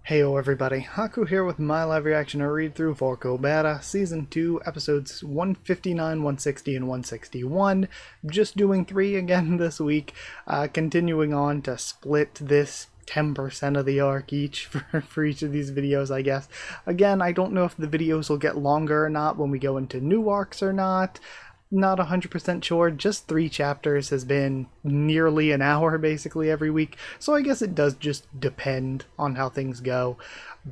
Heyo everybody, Haku here with my live reaction or read through for Kubera, Season 2, Episodes 159, 160, and 161. Just doing 3 again this week, continuing on to split this 10% of the arc each for each of these videos, I guess. Again, I don't know if the videos will get longer or not when we go into new arcs or not. Not 100% sure, just 3 chapters has been nearly an hour basically every week, so I guess it does just depend on how things go.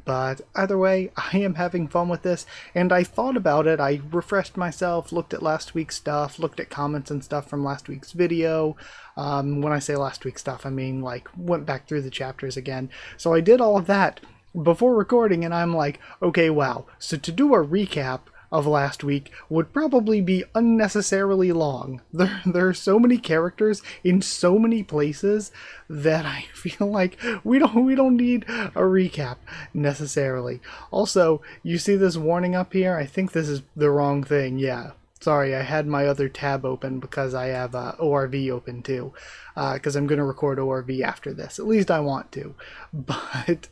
But either way, I am having fun with this, and I thought about it, I refreshed myself, looked at last week's stuff, looked at comments and stuff from last week's video. When I say last week's stuff, I mean like went back through the chapters again. So I did all of that before recording, and I'm like, okay, wow, so to do a recap of last week would probably be unnecessarily long. There are so many characters in so many places that I feel like we don't need a recap necessarily. Also, you see this warning up here? I think this is the wrong thing. Yeah. Sorry, I had my other tab open because I have ORV open too, because I'm going to record ORV after this. At least I want to. But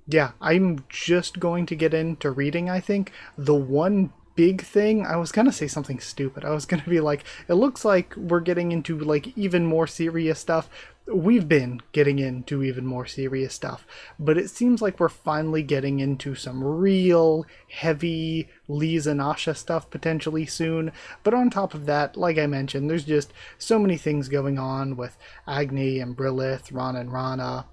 yeah, I'm just going to get into reading, I think. The one big thing, I was going to say something stupid. I was going to be like, it looks like we're getting into like even more serious stuff. We've been getting into even more serious stuff, but it seems like we're finally getting into some real heavy Lise and Asha stuff potentially soon. But on top of that, like I mentioned, there's just so many things going on with Agni and Brilith, Rana and Rana.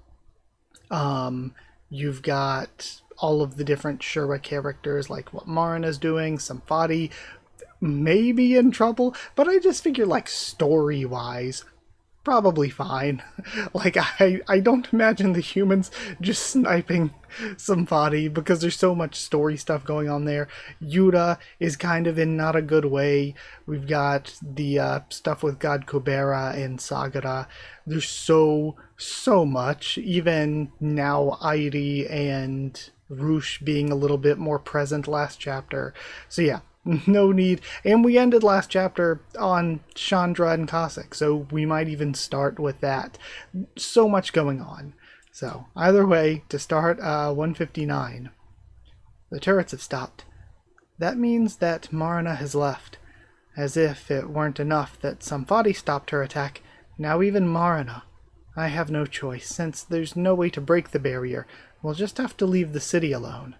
You've got all of the different Shura characters, like what Marina's doing, Samfati may be in trouble, but I just figure like story-wise, probably fine. Like, I don't imagine the humans just sniping Samfati because there's so much story stuff going on there. Yuta is kind of in not a good way. We've got the stuff with God Kubera and Sagara. There's so much. Even now, Airi and Roosh being a little bit more present last chapter. So yeah, no need. And we ended last chapter on Chandra and Cossack, so we might even start with that. So much going on. So either way, to start 159. The turrets have stopped. That means that Marina has left. As if it weren't enough that Samfati stopped her attack, now even Marina. I have no choice, since there's no way to break the barrier. We'll just have to leave the city alone.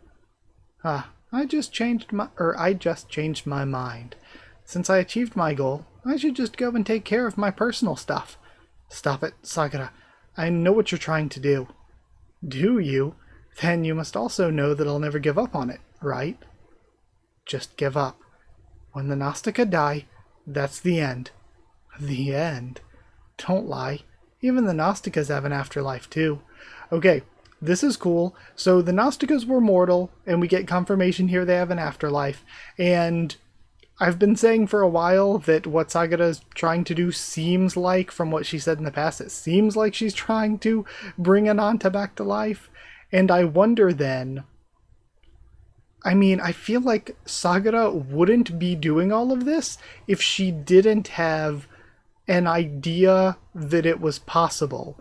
I just changed my mind. Since I achieved my goal, I should just go and take care of my personal stuff. Stop it, Sagara. I know what you're trying to do. Do you? Then you must also know that I'll never give up on it, right? Just give up. When the Gnostica die, that's the end. The end? Don't lie. Even the Gnostikas have an afterlife too. Okay, this is cool. So the Gnostikas were mortal, and we get confirmation here they have an afterlife. And I've been saying for a while that what Sagara is trying to do seems like, from what she said in the past, it seems like she's trying to bring Ananta back to life. And I wonder then, I mean, I feel like Sagara wouldn't be doing all of this if she didn't have an idea that it was possible.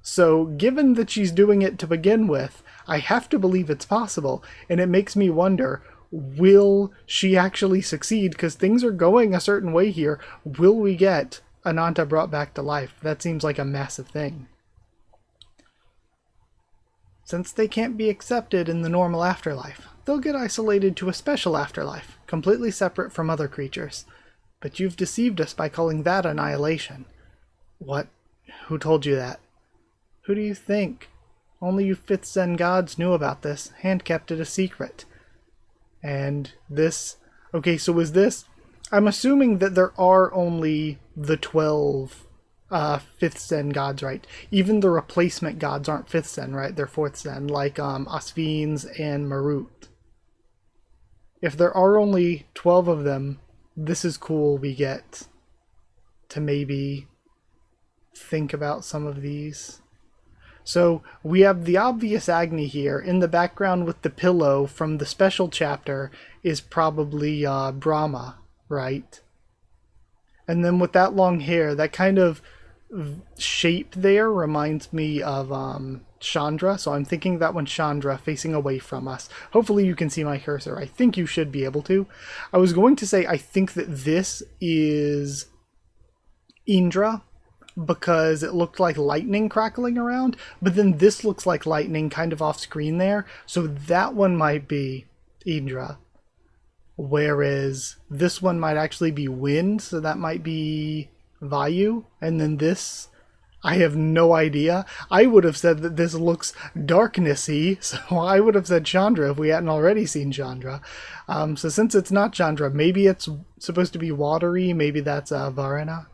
So given that she's doing it to begin with, I have to believe it's possible, and it makes me wonder, will she actually succeed? Because things are going a certain way here. Will we get Ananta brought back to life? That seems like a massive thing. Since they can't be accepted in the normal afterlife, they'll get isolated to a special afterlife, completely separate from other creatures. But you've deceived us by calling that annihilation. What? Who told you that? Who do you think? Only you 5th Zen gods knew about this, and kept it a secret. And this... Okay, so is this... I'm assuming that there are only the 12 5th Zen gods, right? Even the replacement gods aren't 5th Zen, right? They're 4th Zen, like Asvins and Marut. If there are only 12 of them, this is cool. We get to maybe think about some of these. So we have the obvious Agni here. In the background with the pillow from the special chapter is probably Brahma, right? And then with that long hair, that kind of shape there reminds me of Chandra, so I'm thinking that one's Chandra facing away from us. Hopefully you can see my cursor. I think you should be able to. I was going to say I think that this is Indra, because it looked like lightning crackling around, but then this looks like lightning kind of off screen there, so that one might be Indra. Whereas this one might actually be wind, so that might be Vayu, and then this, I have no idea. I would have said that this looks darknessy, so I would have said Chandra if we hadn't already seen Chandra. So since it's not Chandra, maybe it's supposed to be watery, maybe that's Varuna.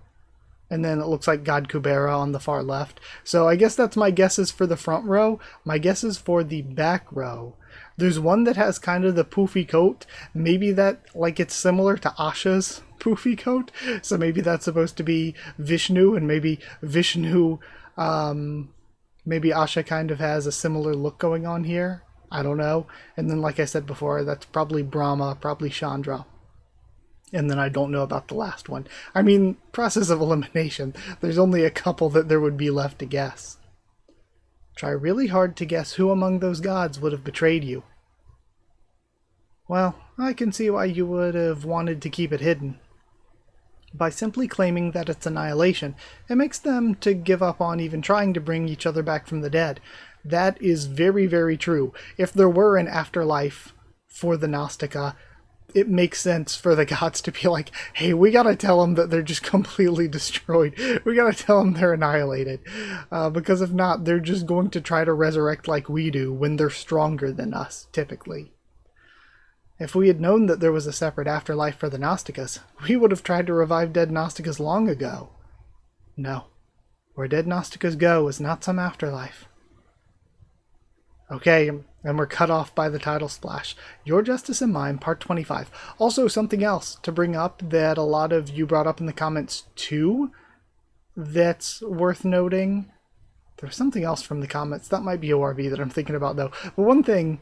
And then it looks like God Kubera on the far left. So I guess that's my guesses for the front row. My guesses for the back row. There's one that has kind of the poofy coat. Maybe that, like, it's similar to Asha's poofy coat. So maybe that's supposed to be Vishnu, and maybe Vishnu, maybe Asha kind of has a similar look going on here. I don't know. And then, like I said before, that's probably Brahma, probably Chandra. And then I don't know about the last one. I mean, process of elimination. There's only a couple that there would be left to guess. Try really hard to guess who among those gods would have betrayed you. Well, I can see why you would have wanted to keep it hidden. By simply claiming that it's annihilation, it makes them to give up on even trying to bring each other back from the dead. That is very, very true. If there were an afterlife for the Gnostica, it makes sense for the gods to be like, hey, we gotta tell them that they're just completely destroyed. We gotta tell them they're annihilated. Because if not, they're just going to try to resurrect like we do when they're stronger than us, typically. If we had known that there was a separate afterlife for the Gnosticas, we would have tried to revive dead Gnosticas long ago. No. Where dead Gnosticas go is not some afterlife. Okay, and we're cut off by the title splash. Your Justice and Mine, Part 25. Also, something else to bring up that a lot of you brought up in the comments too that's worth noting. There's something else from the comments. That might be ORV that I'm thinking about, though. But one thing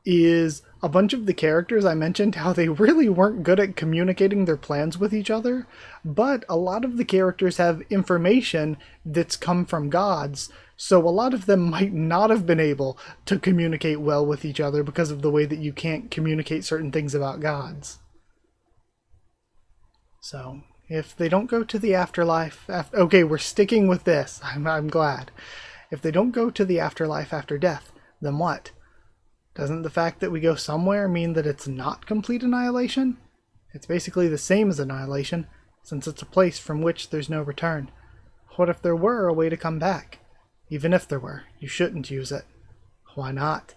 is a bunch of the characters I mentioned how they really weren't good at communicating their plans with each other, but a lot of the characters have information that's come from gods, so a lot of them might not have been able to communicate well with each other because of the way that you can't communicate certain things about gods. So, if they don't go to the afterlife... okay, we're sticking with this. I'm glad. If they don't go to the afterlife after death, then what? Doesn't the fact that we go somewhere mean that it's not complete annihilation? It's basically the same as annihilation, since it's a place from which there's no return. What if there were a way to come back? Even if there were, you shouldn't use it. Why not?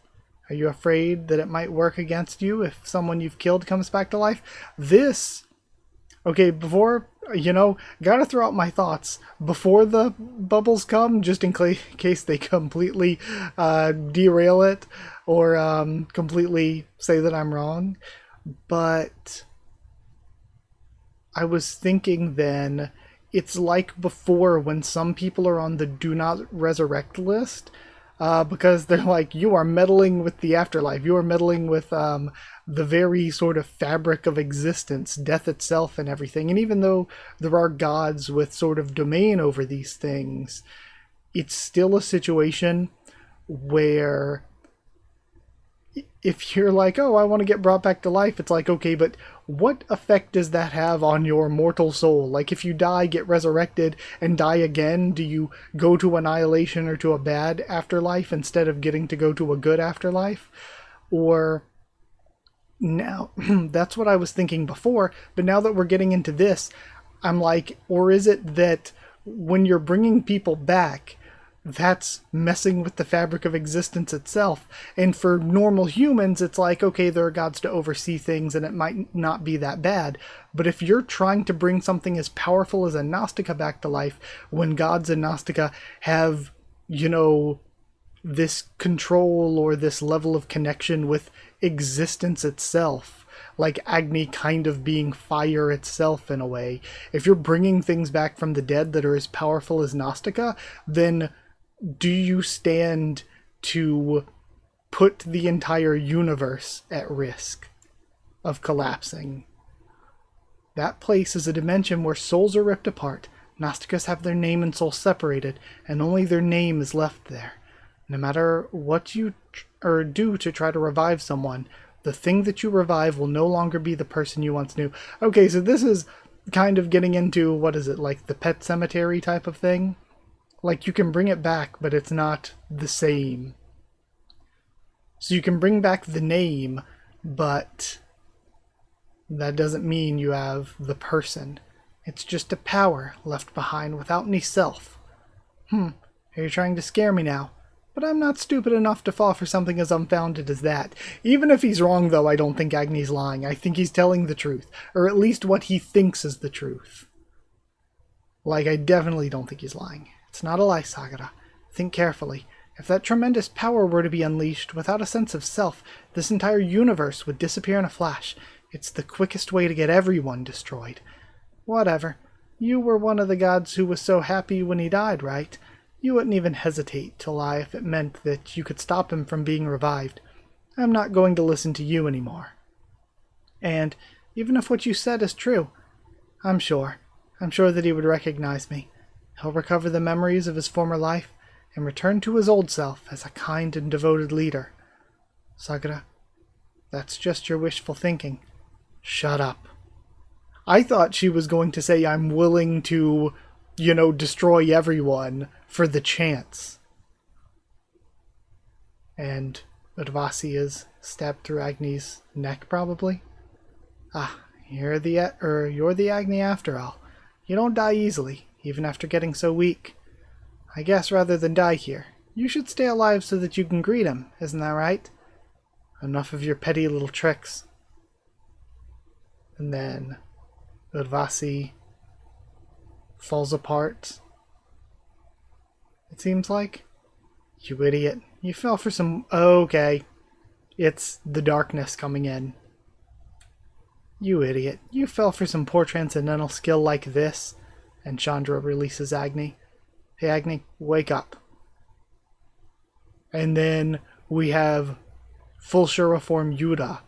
Are you afraid that it might work against you if someone you've killed comes back to life? This... okay, before, gotta throw out my thoughts. Before the bubbles come, just in case they completely derail it or completely say that I'm wrong. But I was thinking then, it's like before when some people are on the Do Not Resurrect list, because they're like, you are meddling with the afterlife, you are meddling with the very sort of fabric of existence, death itself and everything. And even though there are gods with sort of domain over these things, it's still a situation where if you're like, oh, I want to get brought back to life, it's like, okay, but what effect does that have on your mortal soul? Like, if you die, get resurrected, and die again, do you go to annihilation or to a bad afterlife instead of getting to go to a good afterlife? Or... now, that's what I was thinking before, but now that we're getting into this, I'm like, or is it that when you're bringing people back, that's messing with the fabric of existence itself? And for normal humans, it's like, okay, there are gods to oversee things and it might not be that bad. But if you're trying to bring something as powerful as a Gnostica back to life, when gods in Gnostica have, this control or this level of connection with existence itself, like Agni kind of being fire itself in a way. If you're bringing things back from the dead that are as powerful as Gnostica, then do you stand to put the entire universe at risk of collapsing? That place is a dimension where souls are ripped apart. Gnosticas have their name and soul separated, and only their name is left there. No matter what you do to try to revive someone, the thing that you revive will no longer be the person you once knew. Okay, so this is kind of getting into, what is it, like the Pet Cemetery type of thing? Like, you can bring it back, but it's not the same. So you can bring back the name, but that doesn't mean you have the person. It's just a power left behind without any self. Are you trying to scare me now? But I'm not stupid enough to fall for something as unfounded as that. Even if he's wrong, though, I don't think Agni's lying. I think he's telling the truth. Or at least what he thinks is the truth. Like, I definitely don't think he's lying. It's not a lie, Sagara. Think carefully. If that tremendous power were to be unleashed without a sense of self, this entire universe would disappear in a flash. It's the quickest way to get everyone destroyed. Whatever. You were one of the gods who was so happy when he died, right? You wouldn't even hesitate to lie if it meant that you could stop him from being revived. I'm not going to listen to you anymore. And even if what you said is true, I'm sure that he would recognize me. He'll recover the memories of his former life and return to his old self as a kind and devoted leader. Sagara, that's just your wishful thinking. Shut up. I thought she was going to say I'm willing to, destroy everyone for the chance. And Udvasi is stabbed through Agni's neck, probably. You're the Agni after all. You don't die easily, even after getting so weak. I guess rather than die here, you should stay alive so that you can greet him, isn't that right? Enough of your petty little tricks. And then Udvasi falls apart. It seems like. You idiot. You fell for some... Okay. It's the darkness coming in. You idiot. You fell for some poor transcendental skill like this. And Chandra releases Agni. Hey Agni, wake up. And then we have full Shura form Yuta.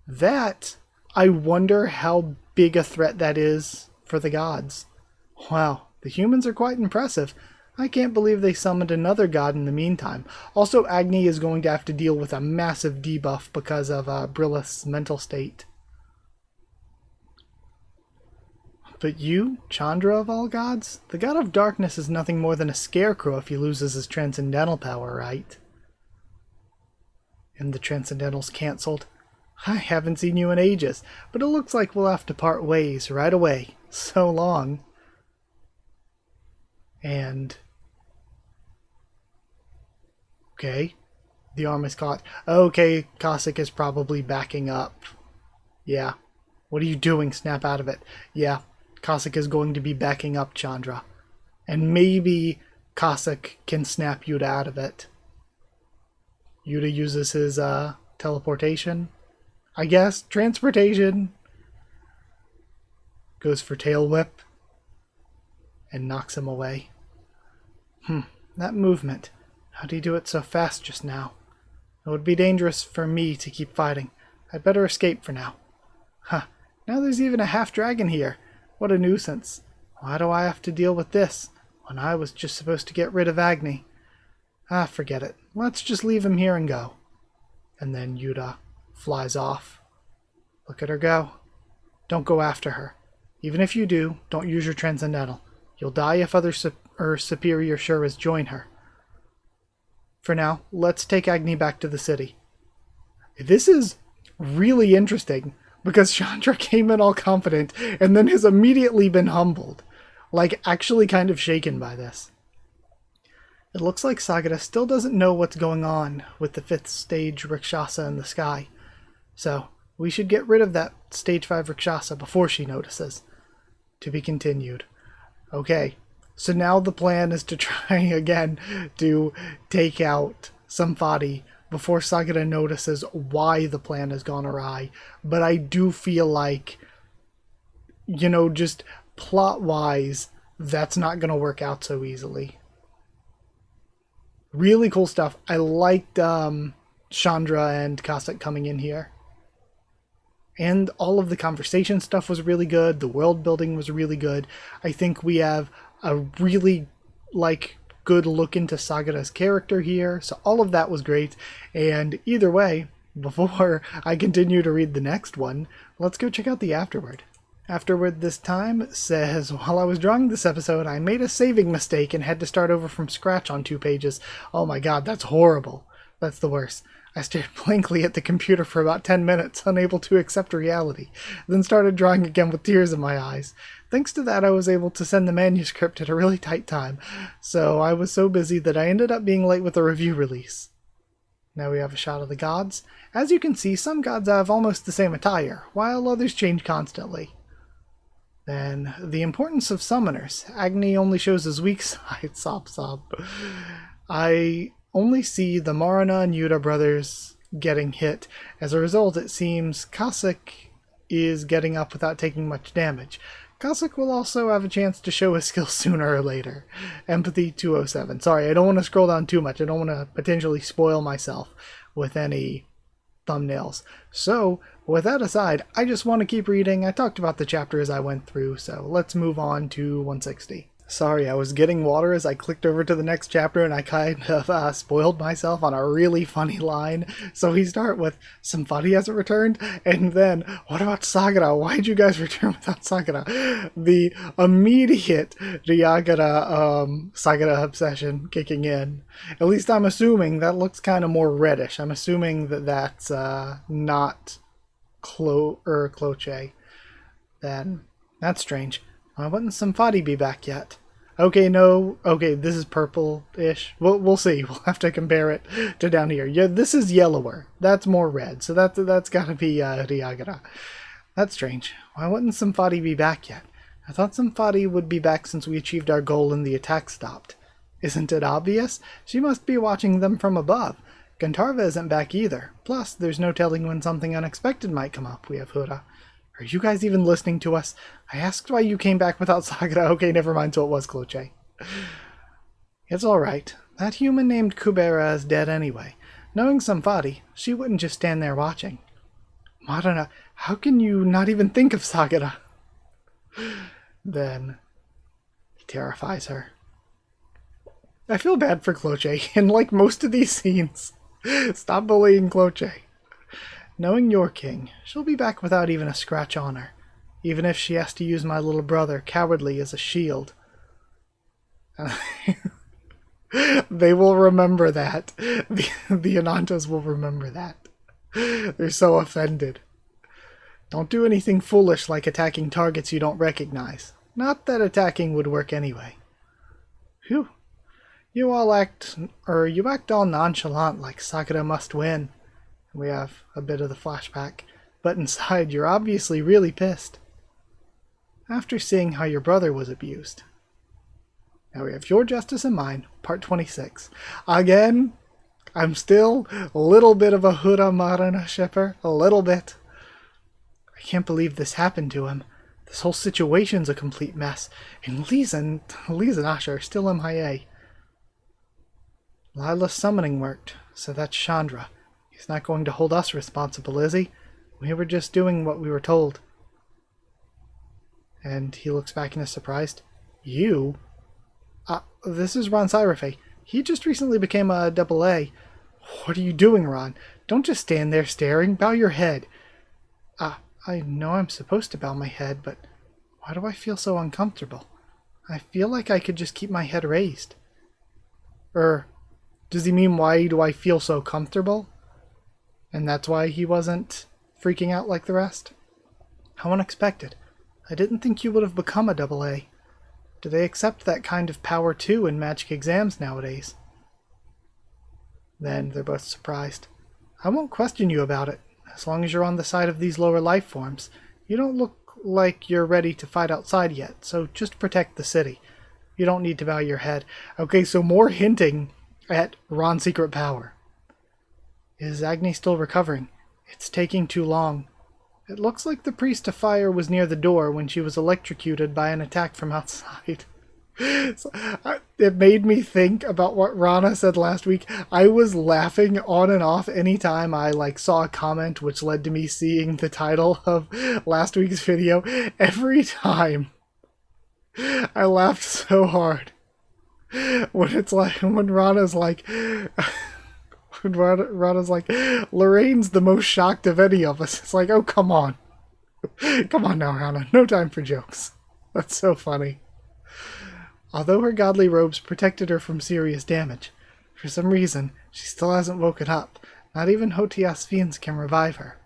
That, I wonder how big a threat that is for the gods. Wow, the humans are quite impressive. I can't believe they summoned another god in the meantime. Also, Agni is going to have to deal with a massive debuff because of Brilith's mental state. But you, Chandra of all gods? The god of darkness is nothing more than a scarecrow if he loses his transcendental power, right? And the transcendental's cancelled. I haven't seen you in ages, but it looks like we'll have to part ways right away. So long. And... okay. The arm is caught. Okay, Cossack is probably backing up. Yeah. What are you doing? Snap out of it. Yeah. Cossack is going to be backing up Chandra. And maybe Cossack can snap Yuta out of it. Yuta uses his teleportation. I guess. Transportation. Goes for tail whip. And knocks him away. That movement. How'd he do it so fast just now? It would be dangerous for me to keep fighting. I'd better escape for now. Now there's even a half-dragon here. What a nuisance. Why do I have to deal with this, when I was just supposed to get rid of Agni? Forget it. Let's just leave him here and go. And then Yuta flies off. Look at her go. Don't go after her. Even if you do, don't use your transcendental. You'll die if other superior Shuras join her. For now, let's take Agni back to the city. This is really interesting, because Chandra came in all confident, and then has immediately been humbled. Like, actually kind of shaken by this. It looks like Sagara still doesn't know what's going on with the 5th stage Rakshasa in the sky. So, we should get rid of that stage 5 Rakshasa before she notices. To be continued. Okay, so now the plan is to try again to take out Samphati before Sagara notices why the plan has gone awry. But I do feel like, just plot-wise, that's not going to work out so easily. Really cool stuff. I liked Chandra and Cossack coming in here. And all of the conversation stuff was really good. The world building was really good. I think we have a really, good look into Sagara's character here, so all of that was great. And either way, before I continue to read the next one, let's go check out the afterword. Afterward this time says, while I was drawing this episode, I made a saving mistake and had to start over from scratch on 2 pages. Oh my god, that's horrible. That's the worst. I stared blankly at the computer for about 10 minutes, unable to accept reality, then started drawing again with tears in my eyes. Thanks to that, I was able to send the manuscript at a really tight time, so I was so busy that I ended up being late with the review release. Now we have a shot of the gods. As you can see, some gods have almost the same attire, while others change constantly. Then, the importance of summoners. Agni only shows his weak side, sob. I only see the Marana and Yuta brothers getting hit. As a result, it seems Cossack is getting up without taking much damage. Cossack will also have a chance to show his skills sooner or later. Empathy 207. Sorry, I don't want to scroll down too much. I don't want to potentially spoil myself with any thumbnails. So, with that aside, I just want to keep reading. I talked about the chapter as I went through, so let's move on to 160. Sorry, I was getting water as I clicked over to the next chapter, and I kind of spoiled myself on a really funny line. So we start with, Samfati hasn't returned, and then, what about Sagara? Why'd you guys return without Sagara? The immediate Sagara obsession kicking in. At least I'm assuming that looks kind of more reddish. I'm assuming that that's not Cloche. Then, that's strange. Why wouldn't Samfati be back yet? Okay, no. Okay, this is purple-ish. We'll see. We'll have to compare it to down here. Yeah, this is yellower. That's more red. So that's got to be Ryagara. That's strange. Why wouldn't Samfati be back yet? I thought Samfati would be back since we achieved our goal and the attack stopped. Isn't it obvious? She must be watching them from above. Gantarva isn't back either. Plus, there's no telling when something unexpected might come up. We have Hura. Are you guys even listening to us? I asked why you came back without Sagara. Okay, never mind, so it was Cloche. It's alright. That human named Kubera is dead anyway. Knowing Samfati, she wouldn't just stand there watching. Marana, how can you not even think of Sagara? Then, he terrifies her. I feel bad for Cloche, in like most of these scenes. Stop bullying Cloche. Knowing you're king, she'll be back without even a scratch on her, even if she has to use my little brother, Cowardly, as a shield. They will remember that. The Anantas will remember that. They're so offended. Don't do anything foolish like attacking targets you don't recognize. Not that attacking would work anyway. Phew. You act all nonchalant like Sakura must win. We have a bit of the flashback, but inside you're obviously really pissed. After seeing how your brother was abused. Now we have Your Justice and Mine, part 26. Again, I'm still a little bit of a Hura Marana shipper, a little bit. I can't believe this happened to him. This whole situation's a complete mess, and Lisa and Asha are still MIA. Lila's summoning worked, so that's Chandra. He's not going to hold us responsible, is he? We were just doing what we were told. And he looks back and is surprised. You? This is Ron Syrafe. He just recently became a AA. What are you doing, Ron? Don't just stand there staring. Bow your head. I know I'm supposed to bow my head, but why do I feel so uncomfortable? I feel like I could just keep my head raised. Does he mean why do I feel so comfortable? And that's why he wasn't freaking out like the rest? How unexpected. I didn't think you would have become a AA. Do they accept that kind of power too in magic exams nowadays? Then they're both surprised. I won't question you about it, as long as you're on the side of these lower life forms. You don't look like you're ready to fight outside yet, so just protect the city. You don't need to bow your head. Okay, so more hinting at Ron's secret power. Is Agni still recovering? It's taking too long. It looks like the priest of fire was near the door when she was electrocuted by an attack from outside. It made me think about what Rana said last week. I was laughing on and off anytime I saw a comment which led to me seeing the title of last week's video. Every time I laughed so hard. when it's like when Rana's like when Rana's like Lorraine's the most shocked of any of us. It's like, oh come on. Come on now, Rana. No time for jokes. That's so funny. Although her godly robes protected her from serious damage, for some reason, she still hasn't woken up. Not even Hotias fiends can revive her.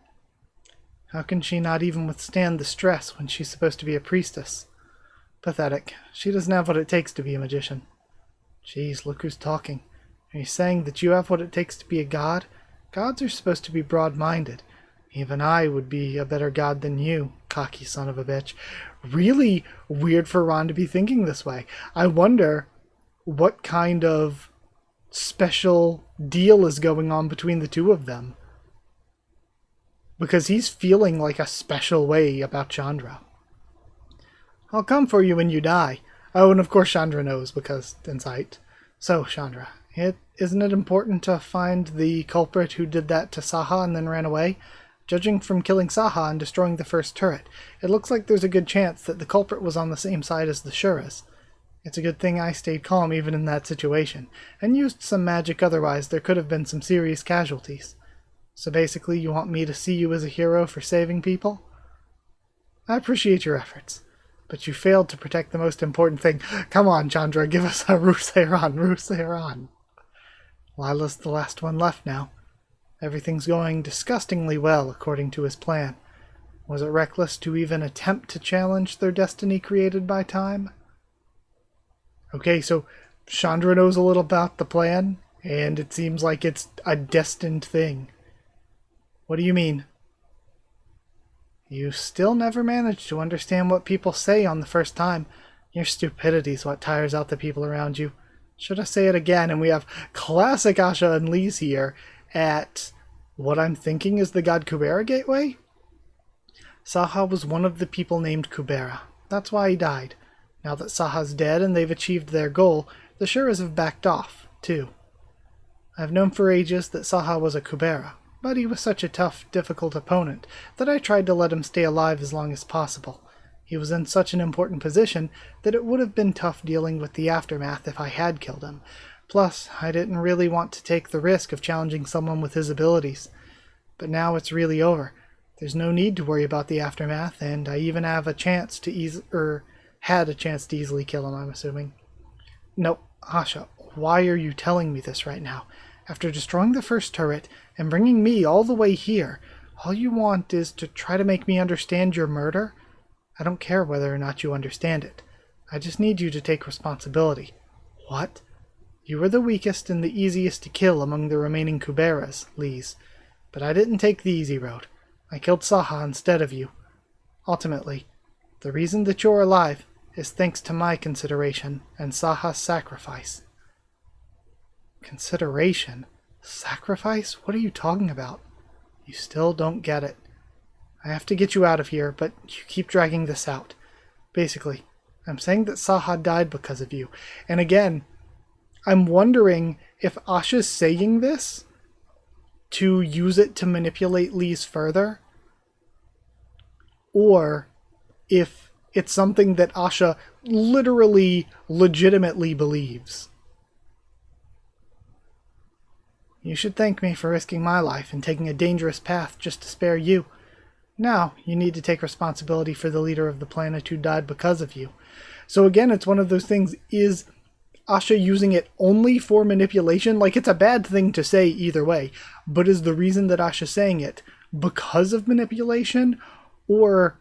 How can she not even withstand the stress when she's supposed to be a priestess? Pathetic. She doesn't have what it takes to be a magician. Jeez, look who's talking. Are you saying that you have what it takes to be a god? Gods are supposed to be broad-minded. Even I would be a better god than you, cocky son of a bitch. Really weird for Ron to be thinking this way. I wonder what kind of special deal is going on between the two of them. Because he's feeling like a special way about Chandra. I'll come for you when you die. Oh, and of course Chandra knows because insight. So, Chandra, isn't it important to find the culprit who did that to Saha and then ran away? Judging from killing Saha and destroying the first turret, it looks like there's a good chance that the culprit was on the same side as the Shuras. It's a good thing I stayed calm even in that situation, and used some magic, otherwise there could have been some serious casualties. So basically you want me to see you as a hero for saving people? I appreciate your efforts, but you failed to protect the most important thing. Come on, Chandra, give us a Rouseiron. Lila's the last one left now. Everything's going disgustingly well according to his plan. Was it reckless to even attempt to challenge their destiny created by time? Okay, so Chandra knows a little about the plan, and it seems like it's a destined thing. What do you mean? You still never managed to understand what people say on the first time. Your stupidity's what tires out the people around you. Should I say it again? And we have classic Asha and Lise here at what I'm thinking is the god Kubera gateway? Saha was one of the people named Kubera. That's why he died. Now that Saha's dead and they've achieved their goal, the Shuras have backed off, too. I've known for ages that Saha was a Kubera, but he was such a tough, difficult opponent that I tried to let him stay alive as long as possible. He was in such an important position that it would have been tough dealing with the aftermath if I had killed him. Plus, I didn't really want to take the risk of challenging someone with his abilities. But now it's really over. There's no need to worry about the aftermath, and I even have a chance to had a chance to easily kill him, I'm assuming. No, Asha, why are you telling me this right now? After destroying the first turret and bringing me all the way here, all you want is to try to make me understand your murder? I don't care whether or not you understand it. I just need you to take responsibility. What? You were the weakest and the easiest to kill among the remaining Kuberas, Lise. But I didn't take the easy road. I killed Saha instead of you. Ultimately, the reason that you're alive is thanks to my consideration and Saha's sacrifice. Consideration? Sacrifice? What are you talking about? You still don't get it. I have to get you out of here, but you keep dragging this out. Basically, I'm saying that Saha died because of you. And again, I'm wondering if Asha's saying this to use it to manipulate Lise further, or if it's something that Asha literally, legitimately believes. You should thank me for risking my life and taking a dangerous path just to spare you. Now, you need to take responsibility for the leader of the planet who died because of you. So again, it's one of those things, is Asha using it only for manipulation? Like, it's a bad thing to say either way, but is the reason that Asha's saying it because of manipulation? Or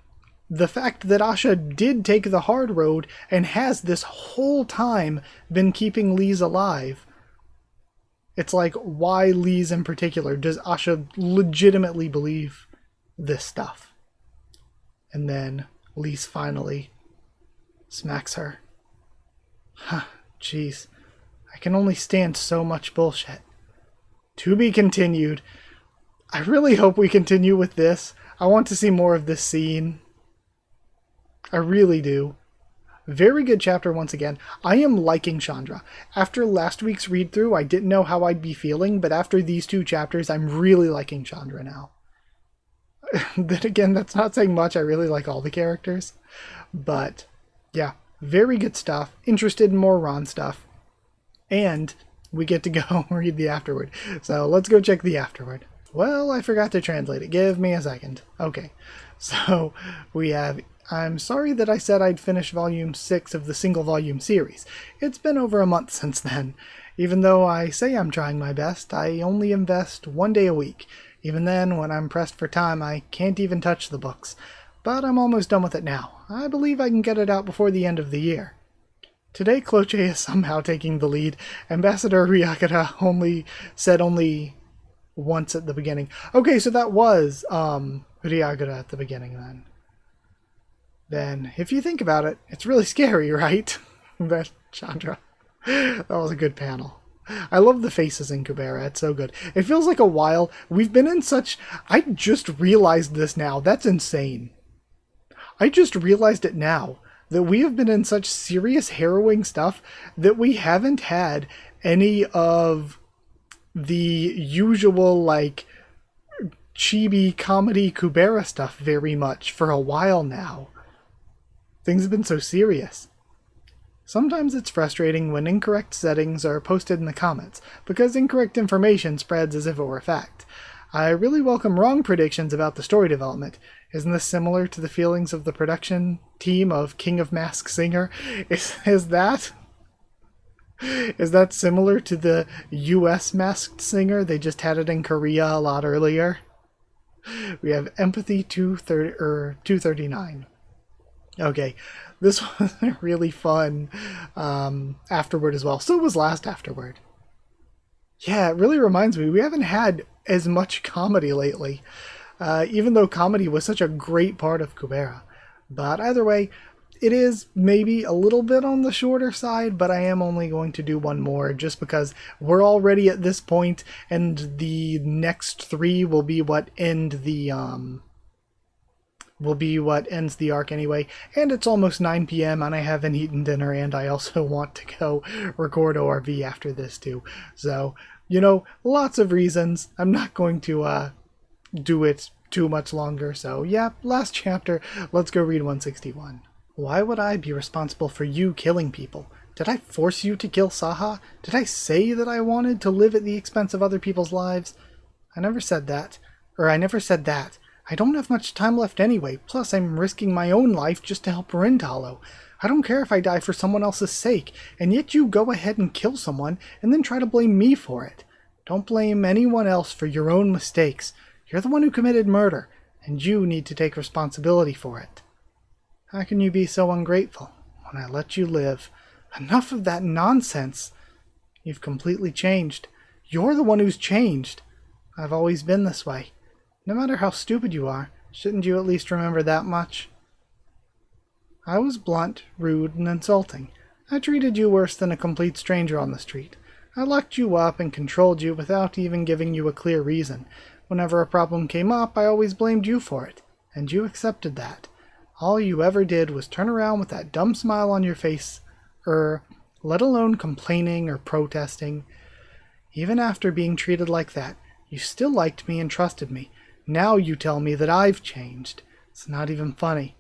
the fact that Asha did take the hard road and has this whole time been keeping Lise alive? It's like, why Lise in particular? Does Asha legitimately believe this stuff? And then Lise finally smacks her. Huh, jeez. I can only stand so much bullshit. To be continued. I really hope we continue with this. I want to see more of this scene. I really do. Very good chapter once again. I am liking Chandra. After last week's read-through, I didn't know how I'd be feeling, but after these two chapters, I'm really liking Chandra now. Then again, that's not saying much. I really like all the characters. But, yeah, very good stuff. Interested in more Ron stuff. And we get to go read the afterword. So let's go check the afterword. Well, I forgot to translate it. Give me a second. Okay. So we have, I'm sorry that I said I'd finish volume 6 of the single volume series. It's been over a month since then. Even though I say I'm trying my best, I only invest 1 day a week. Even then, when I'm pressed for time, I can't even touch the books. But I'm almost done with it now. I believe I can get it out before the end of the year. Today, Cloche is somehow taking the lead. Ambassador Ryakata said only once at the beginning. Okay, so that was Ryakata at the beginning then. Then, if you think about it, it's really scary, right? But Chandra, that was a good panel. I love the faces in Kubera. It's so good. It feels like a while. We've been in such... I just realized this now. That's insane. I just realized it now. That we have been in such serious, harrowing stuff that we haven't had any of the usual, like, chibi comedy Kubera stuff very much for a while now. Things have been so serious. Sometimes it's frustrating when incorrect settings are posted in the comments, because incorrect information spreads as if it were fact. I really welcome wrong predictions about the story development. Isn't this similar to the feelings of the production team of King of Masked Singer? Is that similar to the US Masked Singer? They just had it in Korea a lot earlier. We have Empathy 239. Okay, this was a really fun afterword as well. So was last afterword. Yeah, it really reminds me, we haven't had as much comedy lately, even though comedy was such a great part of Kubera. But either way, it is maybe a little bit on the shorter side, but I am only going to do one more just because we're already at this point, and the next 3 will be what end the ends the arc anyway, and it's almost 9 p.m. and I haven't eaten dinner, and I also want to go record ORV after this too. So, you know, lots of reasons. I'm not going to do it too much longer, so yeah, last chapter, let's go read 161. Why would I be responsible for you killing people? Did I force you to kill Saha? Did I say that I wanted to live at the expense of other people's lives? I never said that. I don't have much time left anyway, plus I'm risking my own life just to help Rintalo. I don't care if I die for someone else's sake, and yet you go ahead and kill someone and then try to blame me for it. Don't blame anyone else for your own mistakes. You're the one who committed murder, and you need to take responsibility for it. How can you be so ungrateful when I let you live? Enough of that nonsense. You've completely changed. You're the one who's changed. I've always been this way. No matter how stupid you are, shouldn't you at least remember that much? I was blunt, rude, and insulting. I treated you worse than a complete stranger on the street. I locked you up and controlled you without even giving you a clear reason. Whenever a problem came up, I always blamed you for it, and you accepted that. All you ever did was turn around with that dumb smile on your face, let alone complaining or protesting. Even after being treated like that, you still liked me and trusted me. Now you tell me that I've changed. It's not even funny.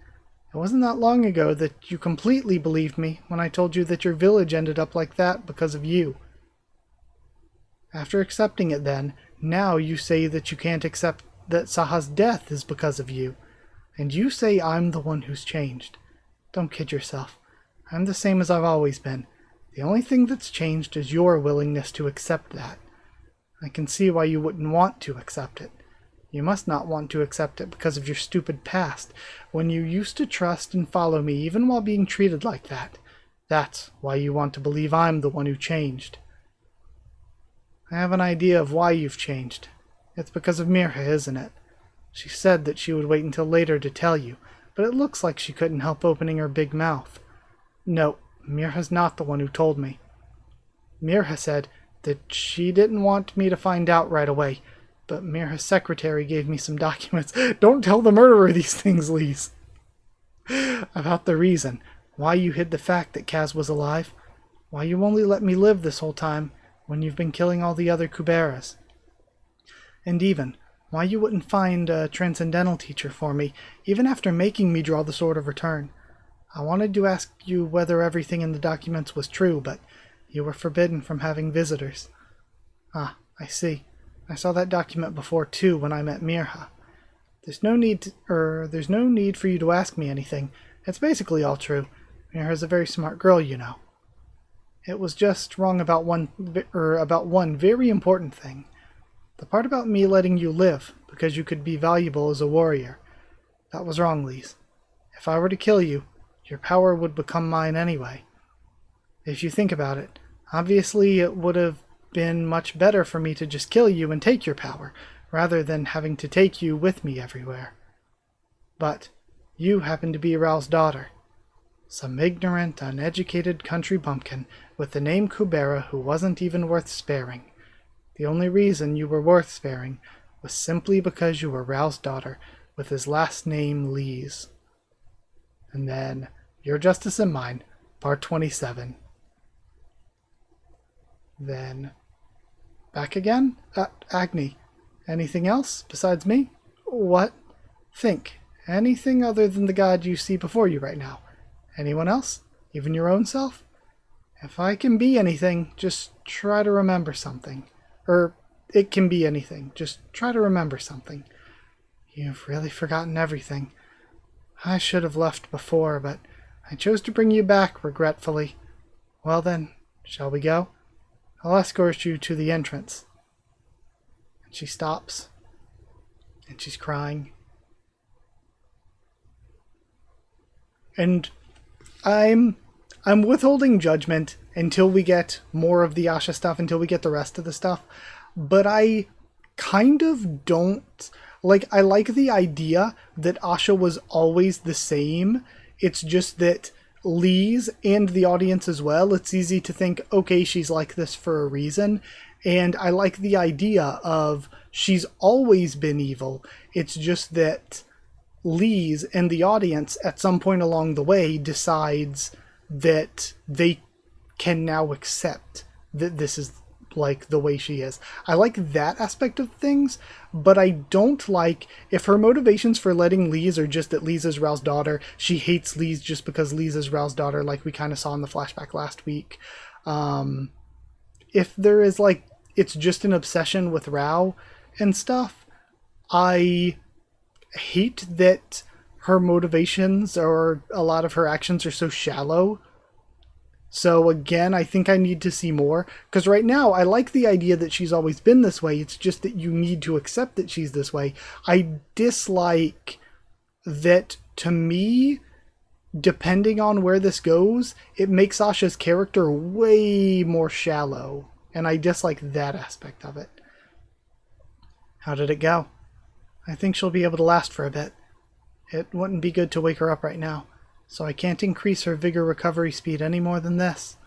It wasn't that long ago that you completely believed me when I told you that your village ended up like that because of you. After accepting it then, now you say that you can't accept that Saha's death is because of you. And you say I'm the one who's changed. Don't kid yourself. I'm the same as I've always been. The only thing that's changed is your willingness to accept that. I can see why you wouldn't want to accept it. You must not want to accept it because of your stupid past, when you used to trust and follow me even while being treated like that. That's why you want to believe I'm the one who changed. I have an idea of why you've changed. It's because of Mirha, isn't it? She said that she would wait until later to tell you, but it looks like she couldn't help opening her big mouth. No, Mirha's not the one who told me. Mirha said that she didn't want me to find out right away, but Mirha's secretary gave me some documents. Don't tell the murderer these things, Lise. About the reason why you hid the fact that Kaz was alive, why you only let me live this whole time when you've been killing all the other Kuberas, and even why you wouldn't find a transcendental teacher for me, even after making me draw the Sword of Return. I wanted to ask you whether everything in the documents was true, but You were forbidden from having visitors. Ah, I see. I saw that document before, too, when I met Mirha. There's no need for you to ask me anything. It's basically all true. Mirha's a very smart girl, you know. It was just wrong about one very important thing. The part about me letting you live, because you could be valuable as a warrior. That was wrong, Lise. If I were to kill you, your power would become mine anyway. If you think about it, obviously it would have been much better for me to just kill you and take your power, rather than having to take you with me everywhere. But you happen to be Rao's daughter. Some ignorant, uneducated country bumpkin with the name Kubera who wasn't even worth sparing. The only reason you were worth sparing was simply because you were Rao's daughter, with his last name Lise. And then, Your Justice and Mine, Part 27. Then, back again? Agni, anything else besides me? What? Think. Anything other than the god you see before you right now? Anyone else? Even your own self? If I can be anything, just try to remember something. It can be anything. Just try to remember something. You've really forgotten everything. I should have left before, but I chose to bring you back, regretfully. Well then, shall we go? I'll escort you to the entrance. And she stops. And she's crying. And I'm withholding judgment until we get more of the Asha stuff, until we get the rest of the stuff. But I kind of don't... I like the idea that Asha was always the same. It's just that Lise and the audience as well, it's easy to think, okay, she's like this for a reason. And I like the idea of she's always been evil. It's just that Lise and the audience at some point along the way decides that they can now accept that this is like the way she is. I like that aspect of things, but I don't like if her motivations for letting Lise are just that Lise is Rao's daughter. She hates Lise just because Lise is Rao's daughter, like we kind of saw in the flashback last week. If there is it's just an obsession with Rao and stuff, I hate that her motivations or a lot of her actions are so shallow. So again, I think I need to see more, because right now I like the idea that she's always been this way. It's just that you need to accept that she's this way. I dislike that, to me, depending on where this goes, it makes Asha's character way more shallow, and I dislike that aspect of it. How did it go? I think she'll be able to last for a bit. It wouldn't be good to wake her up right now, so I can't increase her vigor recovery speed any more than this.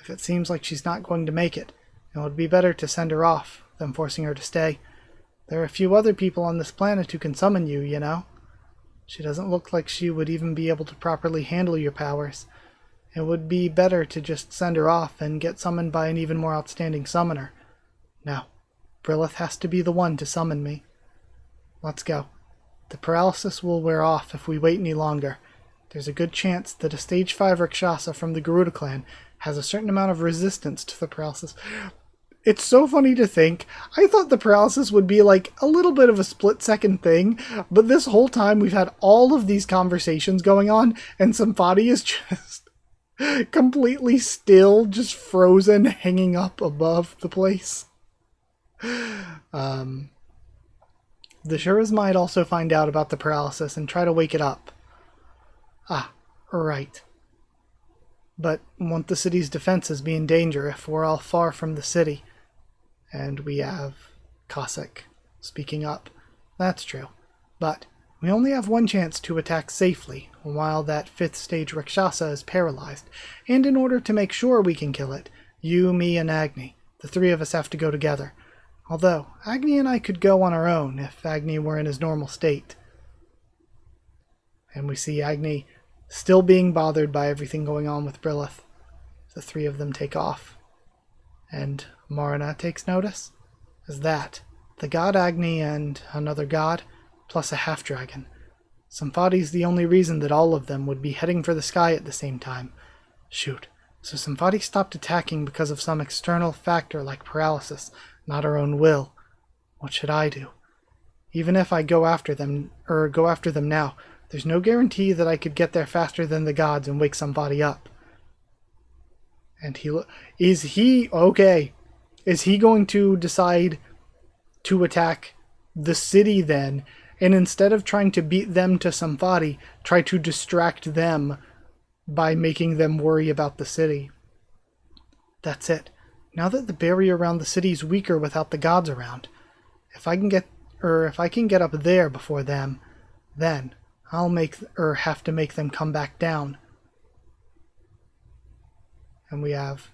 If it seems like she's not going to make it, it would be better to send her off than forcing her to stay. There are a few other people on this planet who can summon you, you know. She doesn't look like she would even be able to properly handle your powers. It would be better to just send her off and get summoned by an even more outstanding summoner. Now, Brilith has to be the one to summon me. Let's go. The paralysis will wear off if we wait any longer. There's a good chance that a stage 5 Rakshasa from the Garuda clan has a certain amount of resistance to the paralysis. It's so funny to think. I thought the paralysis would be like a little bit of a split-second thing, but this whole time we've had all of these conversations going on, and Samphati is just completely still, just frozen, hanging up above the place. The Shuras might also find out about the paralysis and try to wake it up. Ah, right. But won't the city's defenses be in danger if we're all far from the city? And we have Cossack speaking up. That's true. But we only have one chance to attack safely while that 5th stage Rakshasa is paralyzed. And in order to make sure we can kill it, you, me, and Agni, the 3 of us have to go together. Although, Agni and I could go on our own if Agni were in his normal state. And we see Agni still being bothered by everything going on with Brilith. The 3 of them take off. And Marina takes notice. As that, the god Agni and another god, plus a half-dragon. Samphati's the only reason that all of them would be heading for the sky at the same time. Shoot, So Samvati stopped attacking because of some external factor like paralysis, not her own will. What should I do? Even if I go after them now, there's no guarantee that I could get there faster than the gods and wake Samvati up. And is he going to decide to attack the city then, and instead of trying to beat them to Samvati, try to distract them by making them worry about the city? That's it. Now that the barrier around the city is weaker without the gods around, if I can get up there before them, then I'll have to make them come back down. And we have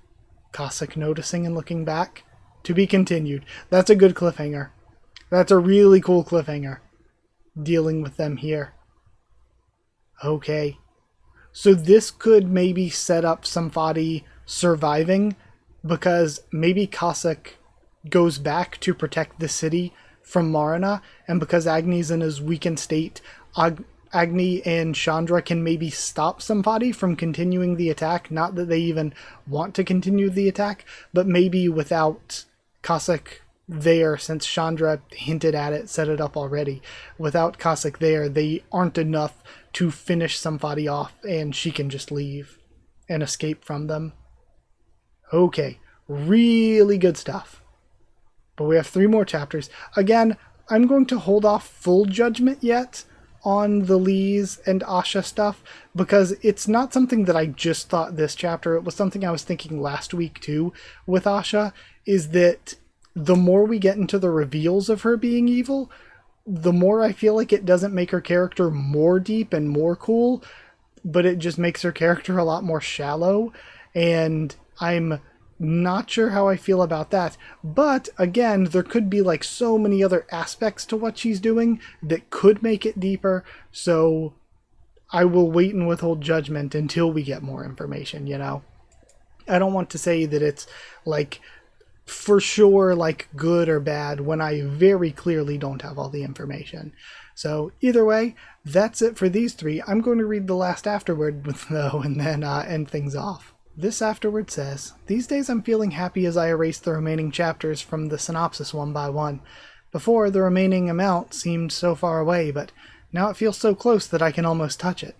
Cossack noticing and looking back. To be continued. That's a good cliffhanger. That's a really cool cliffhanger. Dealing with them here. Okay. So this could maybe set up Samvati surviving, because maybe Cossack goes back to protect the city from Marana, and because Agni's in his weakened state, Agni and Chandra can maybe stop Samvati from continuing the attack. Not that they even want to continue the attack, but maybe without Cossack there, since Chandra hinted at it, set it up already, without Cossack there, they aren't enough to finish Samvati off, and she can just leave and escape from them. Okay, really good stuff. But we have 3 more chapters. Again, I'm going to hold off full judgment yet on the Lees and Asha stuff, because it's not something that I just thought this chapter. It was something I was thinking last week too with Asha, is that the more we get into the reveals of her being evil, the more I feel like it doesn't make her character more deep and more cool, but it just makes her character a lot more shallow, and I'm not sure how I feel about that. But again, there could be like so many other aspects to what she's doing that could make it deeper, so I will wait and withhold judgment until we get more information, you know? I don't want to say that it's like for sure like good or bad when I very clearly don't have all the information. So either way, that's it for these 3. I'm going to read the last afterword though, and then end things off. This afterward says, "These days I'm feeling happy as I erase the remaining chapters from the synopsis one by one. Before, the remaining amount seemed so far away, but now it feels so close that I can almost touch it.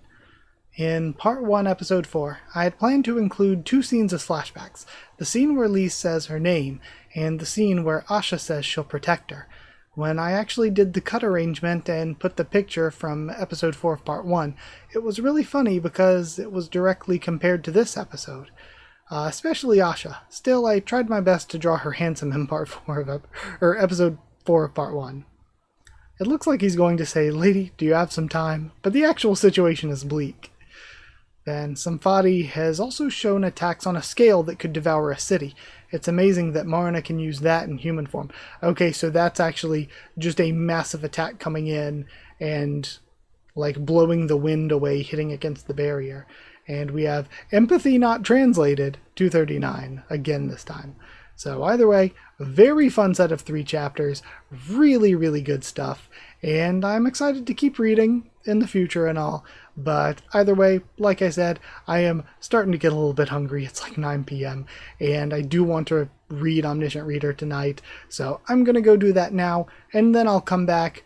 In Part 1, Episode 4, I had planned to include 2 scenes of flashbacks, the scene where Lise says her name, and the scene where Asha says she'll protect her. When I actually did the cut arrangement and put the picture from Episode 4 of Part 1, it was really funny because it was directly compared to this episode. Especially Asha. Still, I tried my best to draw her handsome in Part 4 of Episode 4 of Part 1. It looks like he's going to say, 'Lady, do you have some time?' But the actual situation is bleak. Then Samvati has also shown attacks on a scale that could devour a city. It's amazing that Marana can use that in human form." Okay, so that's actually just a massive attack coming in and like blowing the wind away, hitting against the barrier. And we have empathy not translated, 239, again this time. So either way, a very fun set of 3 chapters, really, really good stuff, and I'm excited to keep reading in the future and all. But either way, like I said, I am starting to get a little bit hungry. It's like 9 p.m. and I do want to read Omniscient Reader tonight, so I'm going to go do that now, and then I'll come back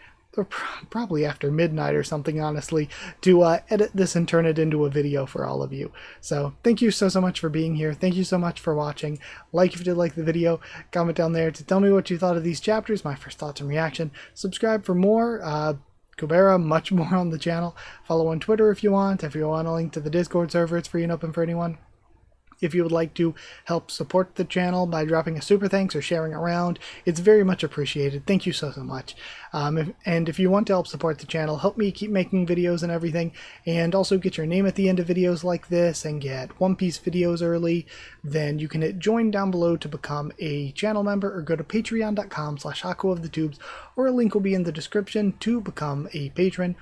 probably after midnight or something, honestly, to edit this and turn it into a video for all of you. So thank you so much for being here. Thank you so much for watching. Like if you did like the video, comment down there to tell me what you thought of these chapters, my first thoughts and reaction. Subscribe for more. Kubera, much more on the channel. Follow on Twitter if you want. If you want a link to the Discord server, it's free and open for anyone. If you would like to help support the channel by dropping a super thanks or sharing around, it's very much appreciated. Thank you so much. And if you want to help support the channel, help me keep making videos and everything, and also get your name at the end of videos like this and get One Piece videos early, then you can hit join down below to become a channel member, or go to patreon.com/Haku of the Tubes, or a link will be in the description to become a patron.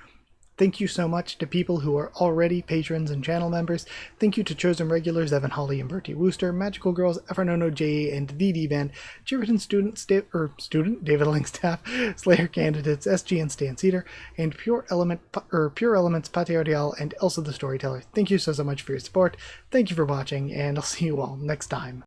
Thank you so much to people who are already patrons and channel members. Thank you to chosen regulars Evan Holly and Bertie Wooster, Magical Girls, Evernono J and DD Band, Chiriton student David Langstaff, Slayer candidates SG and Stan Cedar, and Pure Elements Patiodial and Elsa the Storyteller. Thank you so much for your support. Thank you for watching, and I'll see you all next time.